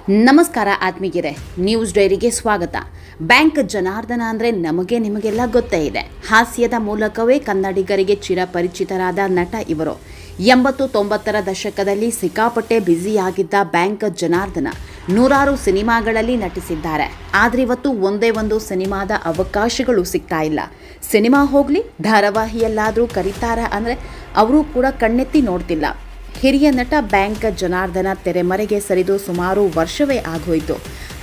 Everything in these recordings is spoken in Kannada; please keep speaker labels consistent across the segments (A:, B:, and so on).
A: ನಮಸ್ಕಾರ ಆತ್ಮೀಯರೇ, ನ್ಯೂಸ್ ಡೈರಿಗೆ ಸ್ವಾಗತ. ಬ್ಯಾಂಕ್ ಜನಾರ್ದನ ಅಂದರೆ ನಿಮಗೆಲ್ಲ ಗೊತ್ತೇ ಇದೆ. ಹಾಸ್ಯದ ಮೂಲಕವೇ ಕನ್ನಡಿಗರಿಗೆ ಚಿರಪರಿಚಿತರಾದ ನಟ ಇವರು. 80-90ರ ದಶಕದಲ್ಲಿ ಸಿಕ್ಕಾಪಟ್ಟೆ ಬ್ಯುಸಿಯಾಗಿದ್ದ ಬ್ಯಾಂಕ್ ಜನಾರ್ದನ ನೂರಾರು ಸಿನಿಮಾಗಳಲ್ಲಿ ನಟಿಸಿದ್ದಾರೆ. ಆದರೆ ಇವತ್ತು ಒಂದೇ ಒಂದು ಸಿನಿಮಾದ ಅವಕಾಶಗಳು ಸಿಗ್ತಾ ಇಲ್ಲ. ಸಿನಿಮಾ ಹೋಗಲಿ, ಧಾರಾವಾಹಿಯಲ್ಲಾದರೂ ಕರೀತಾರ ಅಂದರೆ ಅವರು ಕೂಡ ಕಣ್ಣೆತ್ತಿ ನೋಡ್ತಿಲ್ಲ. ಹಿರಿಯ ನಟ ಬ್ಯಾಂಕ್ ಜನಾರ್ದನ ತೆರೆಮರೆಗೆ ಸರಿದು ಸುಮಾರು ವರ್ಷವೇ ಆಗೋಯ್ತು.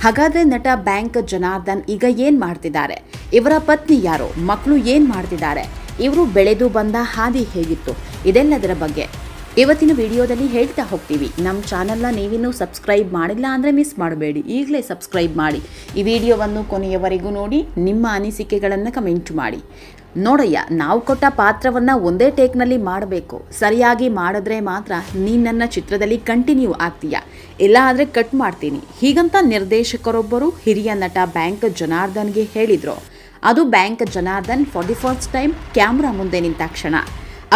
A: ಹಾಗಾದರೆ ನಟ ಬ್ಯಾಂಕ್ ಜನಾರ್ದನ್ ಈಗ ಏನು ಮಾಡ್ತಿದ್ದಾರೆ? ಇವರ ಪತ್ನಿ ಯಾರು? ಮಕ್ಕಳು ಏನು ಮಾಡ್ತಿದ್ದಾರೆ? ಇವರು ಬೆಳೆದು ಬಂದ ಹಾದಿ ಹೇಗಿತ್ತು? ಇದೆಲ್ಲದರ ಬಗ್ಗೆ ಇವತ್ತಿನ ವಿಡಿಯೋದಲ್ಲಿ ಹೇಳ್ತಾ ಹೋಗ್ತೀವಿ. ನಮ್ಮ ಚಾನಲ್ನ ನೀವಿನ್ನೂ ಸಬ್ಸ್ಕ್ರೈಬ್ ಮಾಡಿಲ್ಲ ಅಂದರೆ ಮಿಸ್ ಮಾಡಬೇಡಿ, ಈಗಲೇ ಸಬ್ಸ್ಕ್ರೈಬ್ ಮಾಡಿ. ಈ ವಿಡಿಯೋವನ್ನು ಕೊನೆಯವರೆಗೂ ನೋಡಿ, ನಿಮ್ಮ ಅನಿಸಿಕೆಗಳನ್ನು ಕಮೆಂಟ್ ಮಾಡಿ. ನೋಡಯ್ಯ, ನಾವು ಕೊಟ್ಟ ಪಾತ್ರವನ್ನು ಒಂದೇ ಟೇಕ್ನಲ್ಲಿ ಮಾಡಬೇಕು. ಸರಿಯಾಗಿ ಮಾಡಿದ್ರೆ ಮಾತ್ರ ನೀನು ನನ್ನ ಚಿತ್ರದಲ್ಲಿ ಕಂಟಿನ್ಯೂ ಆಗ್ತೀಯಾ, ಇಲ್ಲ ಆದರೆ ಕಟ್ ಮಾಡ್ತೀನಿ, ಹೀಗಂತ ನಿರ್ದೇಶಕರೊಬ್ಬರು ಹಿರಿಯ ನಟ ಬ್ಯಾಂಕ್ ಜನಾರ್ದನ್ಗೆ ಹೇಳಿದರು. ಅದು bank Janardhan for the first time camera ಮುಂದೆ ನಿಂತ ಕ್ಷಣ.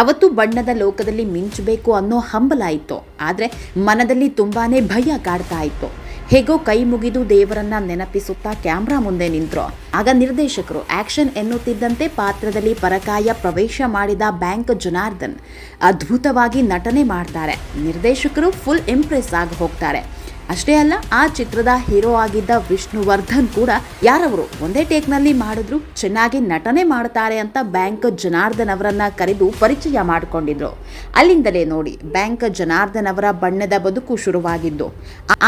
A: ಅವತ್ತು ಬಣ್ಣದ ಲೋಕದಲ್ಲಿ ಮಿಂಚಬೇಕು ಅನ್ನೋ ಹಂಬಲ ಇತ್ತು, ಆದರೆ ಮನದಲ್ಲಿ ತುಂಬಾನೇ ಭಯ ಕಾಡ್ತಾ ಇತ್ತು. ಹೇಗೋ ಕೈ ಮುಗಿದು ದೇವರನ್ನ ನೆನಪಿಸುತ್ತಾ ಕ್ಯಾಮ್ರಾ ಮುಂದೆ ನಿಂತರು. ಆಗ ನಿರ್ದೇಶಕರು ಆಕ್ಷನ್ ಎನ್ನುತ್ತಿದ್ದಂತೆ ಪಾತ್ರದಲ್ಲಿ ಪರಕಾಯ ಪ್ರವೇಶ ಮಾಡಿದ ಬ್ಯಾಂಕ್ ಜನಾರ್ದನ್ ಅದ್ಭುತವಾಗಿ ನಟನೆ ಮಾಡ್ತಾರೆ. ನಿರ್ದೇಶಕರು ಫುಲ್ ಇಂಪ್ರೆಸ್ ಆಗಿ ಹೋಗ್ತಾರೆ. ಅಷ್ಟೇ ಅಲ್ಲ, ಆ ಚಿತ್ರದ ಹೀರೋ ಆಗಿದ್ದ ವಿಷ್ಣುವರ್ಧನ್ ಕೂಡ ಯಾರವರು ಒಂದೇ ಟೇಕ್ನಲ್ಲಿ ಮಾಡಿದ್ರು, ಚೆನ್ನಾಗಿ ನಟನೆ ಮಾಡ್ತಾರೆ ಅಂತ ಬ್ಯಾಂಕ್ ಜನಾರ್ದನ್ ಅವರನ್ನ ಕರೆದು ಪರಿಚಯ ಮಾಡಿಕೊಂಡಿದ್ರು. ಅಲ್ಲಿಂದಲೇ ನೋಡಿ ಬ್ಯಾಂಕ್ ಜನಾರ್ದನ್ ಅವರ ಬಣ್ಣದ ಬದುಕು ಶುರುವಾಗಿದ್ದು.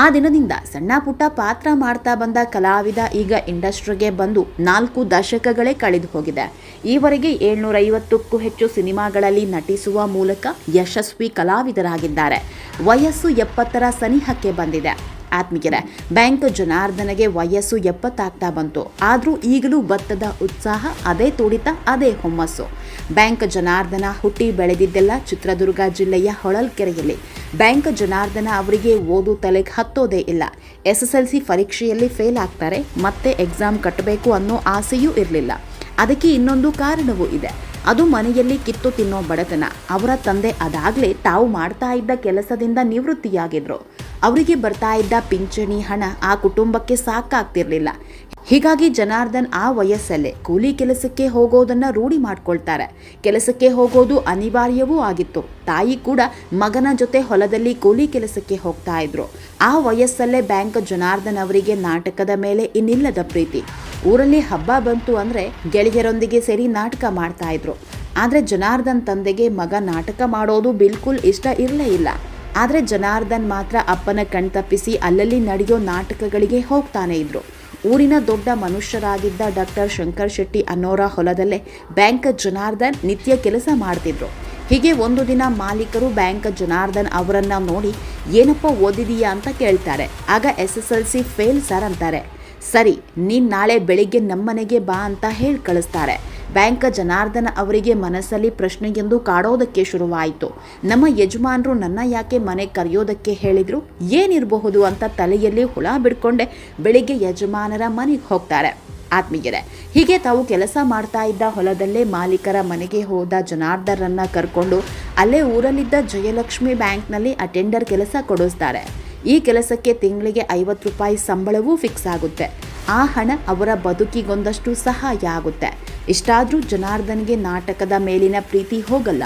A: ಆ ದಿನದಿಂದ ಸಣ್ಣ ಪುಟ್ಟ ಪಾತ್ರ ಮಾಡ್ತಾ ಬಂದ ಕಲಾವಿದ ಈಗ ಇಂಡಸ್ಟ್ರಿಗೆ ಬಂದು 4 ದಶಕಗಳೇ ಕಳೆದು ಹೋಗಿದೆ. ಈವರೆಗೆ 750ಕ್ಕೂ ಹೆಚ್ಚು ಸಿನಿಮಾಗಳಲ್ಲಿ ನಟಿಸುವ ಮೂಲಕ ಯಶಸ್ವಿ ಕಲಾವಿದರಾಗಿದ್ದಾರೆ. ವಯಸ್ಸು 70ರ ಸನಿಹಕ್ಕೆ ಬಂದಿದೆ. ಆತ್ಮೀಯರೇ, ಬ್ಯಾಂಕ್ ಜನಾರ್ದನಗೆ ವಯಸ್ಸು 70 ಆಗ್ತಾ ಬಂತು. ಆದರೂ ಈಗಲೂ ಭತ್ತದ ಉತ್ಸಾಹ, ಅದೇ ತುಡಿತ, ಅದೇ ಹುಮ್ಮಸ್ಸು. ಬ್ಯಾಂಕ್ ಜನಾರ್ದನ ಹುಟ್ಟಿ ಬೆಳೆದಿದ್ದೆಲ್ಲ ಚಿತ್ರದುರ್ಗ ಜಿಲ್ಲೆಯ ಹೊಳಲ್ಕೆರೆಯಲ್ಲಿ. ಬ್ಯಾಂಕ್ ಜನಾರ್ದನ ಅವರಿಗೆ ಓದು ತಲೆಗೆ ಹತ್ತೋದೇ ಇಲ್ಲ. SSLC ಪರೀಕ್ಷೆಯಲ್ಲಿ ಫೇಲ್ ಆಗ್ತಾರೆ, ಮತ್ತೆ ಎಕ್ಸಾಮ್ ಕಟ್ಟಬೇಕು ಅನ್ನೋ ಆಸೆಯೂ ಇರಲಿಲ್ಲ. ಅದಕ್ಕೆ ಇನ್ನೊಂದು ಕಾರಣವೂ ಇದೆ, ಅದು ಮನೆಯಲ್ಲಿ ಕಿತ್ತು ತಿನ್ನೋ ಬಡತನ. ಅವರ ತಂದೆ ಅದಾಗಲೇ ತಾವು ಮಾಡ್ತಾ ಇದ್ದ ಕೆಲಸದಿಂದ ನಿವೃತ್ತಿಯಾಗಿದ್ರು. ಅವರಿಗೆ ಬರ್ತಾ ಇದ್ದ ಪಿಂಚಣಿ ಹಣ ಆ ಕುಟುಂಬಕ್ಕೆ ಸಾಕಾಗ್ತಿರ್ಲಿಲ್ಲ. ಹೀಗಾಗಿ ಜನಾರ್ದನ್ ಆ ವಯಸ್ಸಲ್ಲೇ ಕೂಲಿ ಕೆಲಸಕ್ಕೆ ಹೋಗೋದನ್ನ ರೂಢಿ ಮಾಡ್ಕೊಳ್ತಾರೆ. ಕೆಲಸಕ್ಕೆ ಹೋಗೋದು ಅನಿವಾರ್ಯವೂ ಆಗಿತ್ತು. ತಾಯಿ ಕೂಡ ಮಗನ ಜೊತೆ ಹೊಲದಲ್ಲಿ ಕೂಲಿ ಕೆಲಸಕ್ಕೆ ಹೋಗ್ತಾ ಇದ್ರು. ಆ ವಯಸ್ಸಲ್ಲೇ ಬ್ಯಾಂಕ್ ಜನಾರ್ದನ್ ಅವರಿಗೆ ನಾಟಕದ ಮೇಲೆ ಇನ್ನಿಲ್ಲದ ಪ್ರೀತಿ. ಊರಲ್ಲಿ ಹಬ್ಬ ಬಂತು ಅಂದರೆ ಗೆಳೆಯರೊಂದಿಗೆ ಸೇರಿ ನಾಟಕ ಮಾಡ್ತಾ ಇದ್ರು. ಆದರೆ ಜನಾರ್ದನ್ ತಂದೆಗೆ ಮಗ ನಾಟಕ ಮಾಡೋದು ಬಿಲ್ಕುಲ್ ಇಷ್ಟ ಇರಲೇ ಇಲ್ಲ. ಆದರೆ ಜನಾರ್ದನ್ ಮಾತ್ರ ಅಪ್ಪನ ಕಣ್ತಪ್ಪಿಸಿ ಅಲ್ಲಲ್ಲಿ ನಡೆಯೋ ನಾಟಕಗಳಿಗೆ ಹೋಗ್ತಾನೆ ಇದ್ರು. ಊರಿನ ದೊಡ್ಡ ಮನುಷ್ಯರಾಗಿದ್ದ ಡಾಕ್ಟರ್ ಶಂಕರ್ ಶೆಟ್ಟಿ ಅನ್ನೋರ ಹೊಲದಲ್ಲೇ ಬ್ಯಾಂಕ್ ಜನಾರ್ದನ್ ನಿತ್ಯ ಕೆಲಸ ಮಾಡ್ತಿದ್ರು. ಹೀಗೆ ಒಂದು ದಿನ ಮಾಲೀಕರು ಬ್ಯಾಂಕ್ ಜನಾರ್ದನ್ ಅವರನ್ನ ನೋಡಿ, ಏನಪ್ಪ ಓದಿದೀಯಾ ಅಂತ ಕೇಳ್ತಾರೆ. ಆಗ SSLC ಫೇಲ್ ಸರ್ ಅಂತಾರೆ. ಸರಿ, ನೀನು ನಾಳೆ ಬೆಳಿಗ್ಗೆ ನಮ್ಮನೆಗೆ ಬಾ ಅಂತ ಹೇಳಿ ಕಳಿಸ್ತಾರೆ. ಬ್ಯಾಂಕ್ ಜನಾರ್ದನ ಅವರಿಗೆ ಮನಸ್ಸಲ್ಲಿ ಪ್ರಶ್ನೆಯೊಂದು ಕಾಡೋದಕ್ಕೆ ಶುರುವಾಯಿತು. ನಮ್ಮ ಯಜಮಾನರು ನನ್ನ ಯಾಕೆ ಮನೆ ಕರೆಯೋದಕ್ಕೆ ಹೇಳಿದ್ರು, ಏನಿರಬಹುದು ಅಂತ ತಲೆಯಲ್ಲಿ ಹುಳ ಬಿಡ್ಕೊಂಡೆ ಬೆಳಿಗ್ಗೆ ಯಜಮಾನರ ಮನೆಗೆ ಹೋಗ್ತಾರೆ. ಆತ್ಮೀಯರೇ, ಹೀಗೆ ತಾವು ಕೆಲಸ ಮಾಡ್ತಾ ಇದ್ದ ಹೊಲದಲ್ಲೇ ಮಾಲೀಕರ ಮನೆಗೆ ಹೋದ ಜನಾರ್ದನರನ್ನ ಕರ್ಕೊಂಡು ಅಲ್ಲೇ ಊರಲ್ಲಿದ್ದ ಜಯಲಕ್ಷ್ಮಿ ಬ್ಯಾಂಕ್ನಲ್ಲಿ ಅಟೆಂಡರ್ ಕೆಲಸ ಕೊಡಿಸ್ತಾರೆ. ಈ ಕೆಲಸಕ್ಕೆ ತಿಂಗಳಿಗೆ 50 ರೂಪಾಯಿ ಸಂಬಳವೂ ಫಿಕ್ಸ್ ಆಗುತ್ತೆ. ಆ ಹಣ ಅವರ ಬದುಕಿಗೊಂದಷ್ಟು ಸಹಾಯ ಆಗುತ್ತೆ. ಇಷ್ಟಾದರೂ ಜನಾರ್ದನ್ಗೆ ನಾಟಕದ ಮೇಲಿನ ಪ್ರೀತಿ ಹೋಗಲ್ಲ.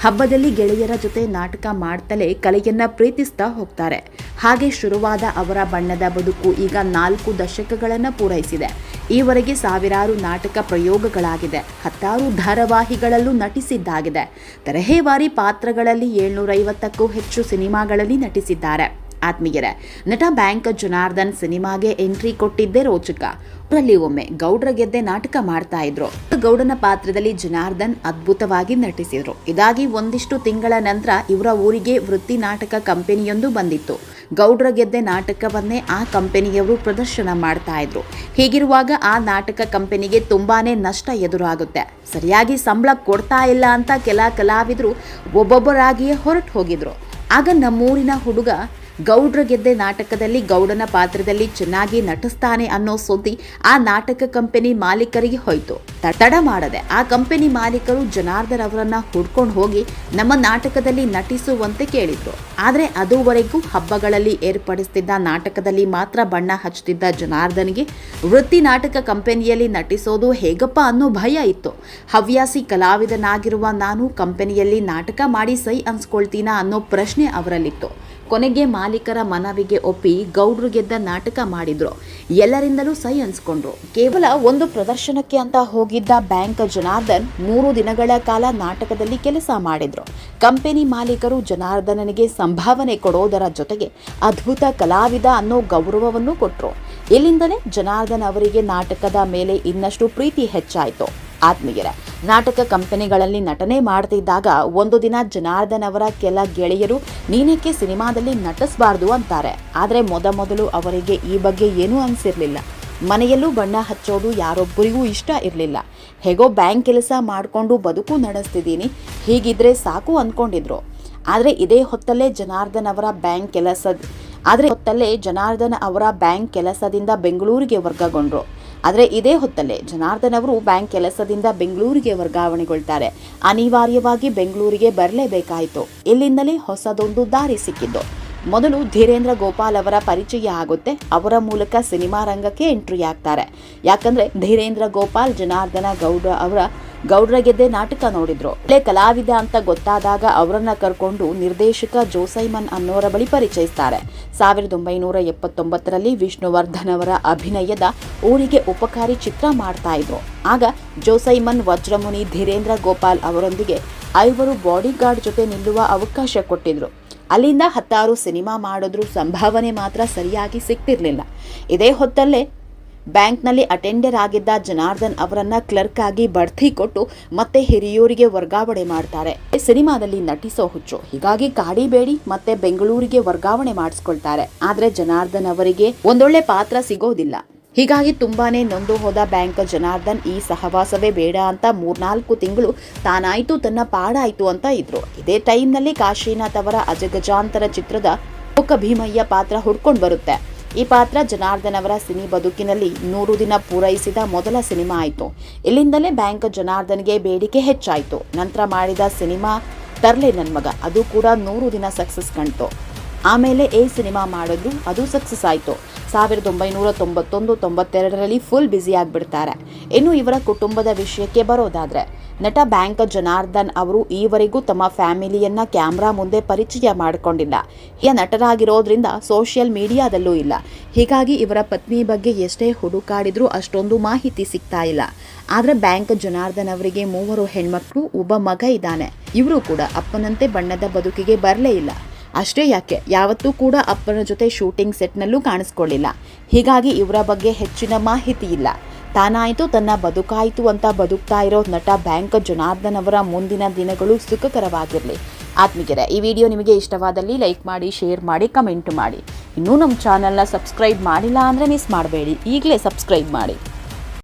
A: ಹಬ್ಬದಲ್ಲಿ ಗೆಳೆಯರ ಜೊತೆ ನಾಟಕ ಮಾಡ್ತಲೇ ಕಲೆಯನ್ನ ಪ್ರೀತಿಸ್ತಾ ಹೋಗ್ತಾರೆ. ಹಾಗೆ ಶುರುವಾದ ಅವರ ಬಣ್ಣದ ಬದುಕು ಈಗ 4 ದಶಕಗಳನ್ನು ಪೂರೈಸಿದೆ. ಈವರೆಗೆ ಸಾವಿರಾರು ನಾಟಕ ಪ್ರಯೋಗಗಳಾಗಿದೆ. 10 ಧಾರಾವಾಹಿಗಳಲ್ಲೂ ನಟಿಸಿದ್ದಾಗಿದೆ. ತರಹೇವಾರಿ ಪಾತ್ರಗಳಲ್ಲಿ 750ಕ್ಕೂ ಹೆಚ್ಚು ಸಿನಿಮಾಗಳಲ್ಲಿ ನಟಿಸಿದ್ದಾರೆ. ಆತ್ಮೀಯರೇ, ನಟ ಬ್ಯಾಂಕ್ ಜನಾರ್ದನ್ ಸಿನಿಮಾಗೆ ಎಂಟ್ರಿ ಕೊಟ್ಟಿದ್ದೇ ರೋಚಕ. ಅವರಲ್ಲಿ ಒಮ್ಮೆ ಗೌಡ್ರ ಗೆದ್ದೆ ನಾಟಕ ಮಾಡ್ತಾ ಇದ್ರು. ಗೌಡನ ಪಾತ್ರದಲ್ಲಿ ಜನಾರ್ದನ್ ಅದ್ಭುತವಾಗಿ ನಟಿಸಿದ್ರು. ಇದಾಗಿ ಒಂದಿಷ್ಟು ತಿಂಗಳ ನಂತರ ಇವರ ಊರಿಗೆ ವೃತ್ತಿ ನಾಟಕ ಕಂಪನಿಯೊಂದು ಬಂದಿತ್ತು. ಗೌಡ್ರ ಗೆದ್ದೆ ನಾಟಕವನ್ನೇ ಆ ಕಂಪನಿಯವರು ಪ್ರದರ್ಶನ ಮಾಡ್ತಾ ಇದ್ರು. ಹೀಗಿರುವಾಗ ಆ ನಾಟಕ ಕಂಪನಿಗೆ ತುಂಬಾನೇ ನಷ್ಟ ಎದುರಾಗುತ್ತೆ. ಸರಿಯಾಗಿ ಸಂಬಳ ಕೊಡ್ತಾ ಇಲ್ಲ ಅಂತ ಕೆಲ ಕಲಾವಿದರು ಒಬ್ಬೊಬ್ಬರಾಗಿಯೇ ಹೊರಟು ಹೋಗಿದ್ರು. ಆಗ ನಮ್ಮೂರಿನ ಹುಡುಗ ಗೌಡ್ರ ಗೆದ್ದೆ ನಾಟಕದಲ್ಲಿ ಗೌಡನ ಪಾತ್ರದಲ್ಲಿ ಚೆನ್ನಾಗಿ ನಟಿಸ್ತಾನೆ ಅನ್ನೋ ಸುದ್ದಿ ಆ ನಾಟಕ ಕಂಪನಿ ಮಾಲೀಕರಿಗೆ ಹೋಯಿತು. ತಡ ಮಾಡದೆ ಆ ಕಂಪನಿ ಮಾಲೀಕರು ಜನಾರ್ದನ್ ಅವರನ್ನ ಹುಡ್ಕೊಂಡು ಹೋಗಿ ನಮ್ಮ ನಾಟಕದಲ್ಲಿ ನಟಿಸುವಂತೆ ಕೇಳಿದ್ರು. ಆದರೆ ಅದುವರೆಗೂ ಹಬ್ಬಗಳಲ್ಲಿ ಏರ್ಪಡಿಸುತ್ತಿದ್ದ ನಾಟಕದಲ್ಲಿ ಮಾತ್ರ ಬಣ್ಣ ಹಚ್ಚುತ್ತಿದ್ದ ಜನಾರ್ದನ್ಗೆ ವೃತ್ತಿ ನಾಟಕ ಕಂಪನಿಯಲ್ಲಿ ನಟಿಸೋದು ಹೇಗಪ್ಪ ಅನ್ನೋ ಭಯ ಇತ್ತು. ಹವ್ಯಾಸಿ ಕಲಾವಿದನಾಗಿರುವ ನಾನು ಕಂಪನಿಯಲ್ಲಿ ನಾಟಕ ಮಾಡಿ ಸೈ ಅನ್ಸ್ಕೊಳ್ತೀನಾ ಅನ್ನೋ ಪ್ರಶ್ನೆ ಅವರಲ್ಲಿತ್ತು. ಕೊನೆಗೆ ಮಾಲೀಕರ ಮನವಿಗೆ ಒಪ್ಪಿ ಗೌಡ್ರು ಗೆದ್ದ ನಾಟಕ ಮಾಡಿದ್ರು. ಎಲ್ಲರಿಂದಲೂ ಸೈ ಅನ್ಸ್ಕೊಂಡ್ರು. ಕೇವಲ ಒಂದು ಪ್ರದರ್ಶನಕ್ಕೆ ಅಂತ ಹೋಗಿದ್ದ ಬ್ಯಾಂಕ್ ಜನಾರ್ದನ್ 3 ದಿನಗಳ ಕಾಲ ನಾಟಕದಲ್ಲಿ ಕೆಲಸ ಮಾಡಿದ್ರು. ಕಂಪನಿ ಮಾಲೀಕರು ಜನಾರ್ದನನಿಗೆ ಸಂಭಾವನೆ ಕೊಡೋದರ ಜೊತೆಗೆ ಅದ್ಭುತ ಕಲಾವಿದ ಅನ್ನೋ ಗೌರವವನ್ನು ಕೊಟ್ರು. ಇಲ್ಲಿಂದಲೇ ಜನಾರ್ದನ್ ಅವರಿಗೆ ನಾಟಕದ ಮೇಲೆ ಇನ್ನಷ್ಟು ಪ್ರೀತಿ ಹೆಚ್ಚಾಯಿತು. ಆತ್ಮೀಯರೇ, ನಾಟಕ ಕಂಪನಿಗಳಲ್ಲಿ ನಟನೆ ಮಾಡ್ತಿದ್ದಾಗ ಒಂದು ದಿನ ಜನಾರ್ದನ್ ಅವರ ಕೆಲ ಗೆಳೆಯರು ನೀನೇಕೆ ಸಿನಿಮಾದಲ್ಲಿ ನಟಿಸಬಾರ್ದು ಅಂತಾರೆ. ಆದರೆ ಮೊದಲು ಅವರಿಗೆ ಈ ಬಗ್ಗೆ ಏನೂ ಅನಿಸಿರಲಿಲ್ಲ. ಮನೆಯಲ್ಲೂ ಬಣ್ಣ ಹಚ್ಚೋದು ಯಾರೊಬ್ಬರಿಗೂ ಇಷ್ಟ ಇರಲಿಲ್ಲ. ಹೇಗೋ ಬ್ಯಾಂಕ್ ಕೆಲಸ ಮಾಡಿಕೊಂಡು ಬದುಕು ನಡೆಸ್ತಿದ್ದೀನಿ, ಹೀಗಿದ್ರೆ ಸಾಕು ಅಂದ್ಕೊಂಡಿದ್ರು. ಆದರೆ ಇದೇ ಹೊತ್ತಲ್ಲೇ ಜನಾರ್ದನ್ ಅವರ ಬ್ಯಾಂಕ್ ಕೆಲಸದಿಂದ ಬೆಂಗಳೂರಿಗೆ ವರ್ಗಗೊಂಡ್ರು. ಆದರೆ ಇದೇ ಹೊತ್ತಲ್ಲೇ ಜನಾರ್ದನ್ ಅವರು ಬ್ಯಾಂಕ್ ಕೆಲಸದಿಂದ ಬೆಂಗಳೂರಿಗೆ ವರ್ಗಾವಣೆಗೊಳ್ತಾರೆ. ಅನಿವಾರ್ಯವಾಗಿ ಬೆಂಗಳೂರಿಗೆ ಬರಲೇಬೇಕಾಯಿತು. ಇಲ್ಲಿಂದಲೇ ಹೊಸದೊಂದು ದಾರಿ ಸಿಕ್ಕಿದ್ದು. ಮೊದಲು ಧೀರೇಂದ್ರ ಗೋಪಾಲ್ ಅವರ ಪರಿಚಯ ಆಗುತ್ತೆ. ಅವರ ಮೂಲಕ ಸಿನಿಮಾ ರಂಗಕ್ಕೆ ಎಂಟ್ರಿ ಆಗ್ತಾರೆ. ಯಾಕಂದ್ರೆ ಧೀರೇಂದ್ರ ಗೋಪಾಲ್ ಜನಾರ್ದನ ಗೌಡ್ರ ಗೆದ್ದೆ ನಾಟಕ ನೋಡಿದ್ರು. ಕಲಾವಿದ ಅಂತ ಗೊತ್ತಾದಾಗ ಅವರನ್ನ ಕರ್ಕೊಂಡು ನಿರ್ದೇಶಕ ಜೋಸೈಮನ್ ಅನ್ನೋರ ಬಳಿ ಪರಿಚಯಿಸ್ತಾರೆ. 1979ರಲ್ಲಿ ವಿಷ್ಣುವರ್ಧನ್ ಅವರ ಅಭಿನಯದ ಊರಿಗೆ ಉಪಕಾರಿ ಚಿತ್ರ ಮಾಡ್ತಾ ಇದ್ರು. ಆಗ ಜೋಸೈಮನ್ ವಜ್ರಮುನಿ ಧೀರೇಂದ್ರ ಗೋಪಾಲ್ ಅವರೊಂದಿಗೆ 5 ಬಾಡಿಗಾರ್ಡ್ ಜೊತೆ ನಿಲ್ಲುವ ಅವಕಾಶ ಕೊಟ್ಟಿದ್ರು. ಅಲ್ಲಿಂದ 10 ಸಿನಿಮಾ ಮಾಡಿದ್ರು. ಸಂಭಾವನೆ ಮಾತ್ರ ಸರಿಯಾಗಿ ಸಿಗ್ತಿರ್ಲಿಲ್ಲ. ಇದೇ ಹೊತ್ತಲ್ಲೇ ಬ್ಯಾಂಕ್ನಲ್ಲಿ ಅಟೆಂಡರ್ ಆಗಿದ್ದ ಜನಾರ್ದನ್ ಅವರನ್ನ ಕ್ಲರ್ಕ್ ಆಗಿ ಬಡ್ತಿ ಕೊಟ್ಟು ಮತ್ತೆ ಹಿರಿಯೂರಿಗೆ ವರ್ಗಾವಣೆ ಮಾಡ್ತಾರೆ. ಸಿನಿಮಾದಲ್ಲಿ ನಟಿಸೋ ಹುಚ್ಚು, ಹೀಗಾಗಿ ಕಾಡಿಬೇಡಿ ಮತ್ತೆ ಬೆಂಗಳೂರಿಗೆ ವರ್ಗಾವಣೆ ಮಾಡಿಸ್ಕೊಳ್ತಾರೆ. ಆದ್ರೆ ಜನಾರ್ದನ್ ಅವರಿಗೆ ಒಂದೊಳ್ಳೆ ಪಾತ್ರ ಸಿಗೋದಿಲ್ಲ. ಹೀಗಾಗಿ ತುಂಬಾನೇ ನೊಂದು ಹೋದ ಬ್ಯಾಂಕ್ ಜನಾರ್ದನ್ ಈ ಸಹವಾಸವೇ ಬೇಡ ಅಂತ 3-4 ತಿಂಗಳು ತಾನಾಯ್ತು ತನ್ನ ಪಾಡಾಯ್ತು ಅಂತ ಇದ್ರು. ಇದೇ ಟೈಮ್ನಲ್ಲಿ ಕಾಶಿನಾಥ್ ಅವರ ಅಜಗಜಾಂತರ ಚಿತ್ರದ ಮುಖ ಭೀಮಯ್ಯ ಪಾತ್ರ ಹುಡ್ಕೊಂಡು ಬರುತ್ತೆ. ಈ ಪಾತ್ರ ಜನಾರ್ದನ್ ಅವರ ಸಿನಿ ಬದುಕಿನಲ್ಲಿ 100 ದಿನ ಪೂರೈಸಿದ ಮೊದಲ ಸಿನಿಮಾ ಆಯಿತು. ಇಲ್ಲಿಂದಲೇ ಬ್ಯಾಂಕ್ ಜನಾರ್ದನ್ಗೆ ಬೇಡಿಕೆ ಹೆಚ್ಚಾಯಿತು. ನಂತರ ಮಾಡಿದ ಸಿನಿಮಾ ತರ್ಲೆ ನನ್ ಮಗ, ಅದು ಕೂಡ 100 ದಿನ ಸಕ್ಸಸ್ ಕಾಣ್ತು. ಆಮೇಲೆ ಸಿನಿಮಾ ಮಾಡಿದ್ರು, ಅದು ಸಕ್ಸಸ್ ಆಯಿತು. 1991-92ರಲ್ಲಿ ಫುಲ್ ಬ್ಯುಸಿ ಆಗಿಬಿಡ್ತಾರೆ. ಇನ್ನು ಇವರ ಕುಟುಂಬದ ವಿಷಯಕ್ಕೆ ಬರೋದಾದ್ರೆ, ನಟ ಬ್ಯಾಂಕ್ ಜನಾರ್ದನ್ ಅವರು ಈವರೆಗೂ ತಮ್ಮ ಫ್ಯಾಮಿಲಿಯನ್ನ ಕ್ಯಾಮ್ರಾ ಮುಂದೆ ಪರಿಚಯ ಮಾಡಿಕೊಂಡಿಲ್ಲ. ನಟರಾಗಿರೋದ್ರಿಂದ ಸೋಷಿಯಲ್ ಮೀಡಿಯಾದಲ್ಲೂ ಇಲ್ಲ. ಹೀಗಾಗಿ ಇವರ ಪತ್ನಿ ಬಗ್ಗೆ ಎಷ್ಟೇ ಹುಡುಕಾಡಿದ್ರೂ ಅಷ್ಟೊಂದು ಮಾಹಿತಿ ಸಿಗ್ತಾ ಇಲ್ಲ. ಆದ್ರೆ ಬ್ಯಾಂಕ್ ಜನಾರ್ದನ್ ಅವರಿಗೆ 3 ಹೆಣ್ಮಕ್ಳು, ಒಬ್ಬ ಮಗ ಇದ್ದಾನೆ. ಇವರು ಕೂಡ ಅಪ್ಪನಂತೆ ಬಣ್ಣದ ಬದುಕಿಗೆ ಬರಲೇ ಇಲ್ಲ. ಅಷ್ಟೇ ಯಾಕೆ, ಯಾವತ್ತೂ ಕೂಡ ಅಪ್ಪನ ಜೊತೆ ಶೂಟಿಂಗ್ ಸೆಟ್ನಲ್ಲೂ ಕಾಣಿಸ್ಕೊಳ್ಳಿಲ್ಲ. ಹೀಗಾಗಿ ಇವರ ಬಗ್ಗೆ ಹೆಚ್ಚಿನ ಮಾಹಿತಿ ಇಲ್ಲ. ತಾನಾಯಿತು ತನ್ನ ಬದುಕಾಯಿತು ಅಂತ ಬದುಕ್ತಾ ಇರೋ ನಟ ಬ್ಯಾಂಕ್ ಜನಾರ್ದನ್ ಅವರ ಮುಂದಿನ ದಿನಗಳು ಸುಖಕರವಾಗಿರಲಿ. ಆತ್ಮೀಯರೇ, ಈ ವಿಡಿಯೋ ನಿಮಗೆ ಇಷ್ಟವಾದಲ್ಲಿ ಲೈಕ್ ಮಾಡಿ, ಶೇರ್ ಮಾಡಿ, ಕಮೆಂಟ್ ಮಾಡಿ. ಇನ್ನೂ ನಮ್ಮ ಚಾನಲ್ನ ಸಬ್ಸ್ಕ್ರೈಬ್ ಮಾಡಿಲ್ಲ ಅಂದರೆ ಮಿಸ್ ಮಾಡಬೇಡಿ, ಈಗಲೇ ಸಬ್ಸ್ಕ್ರೈಬ್ ಮಾಡಿ.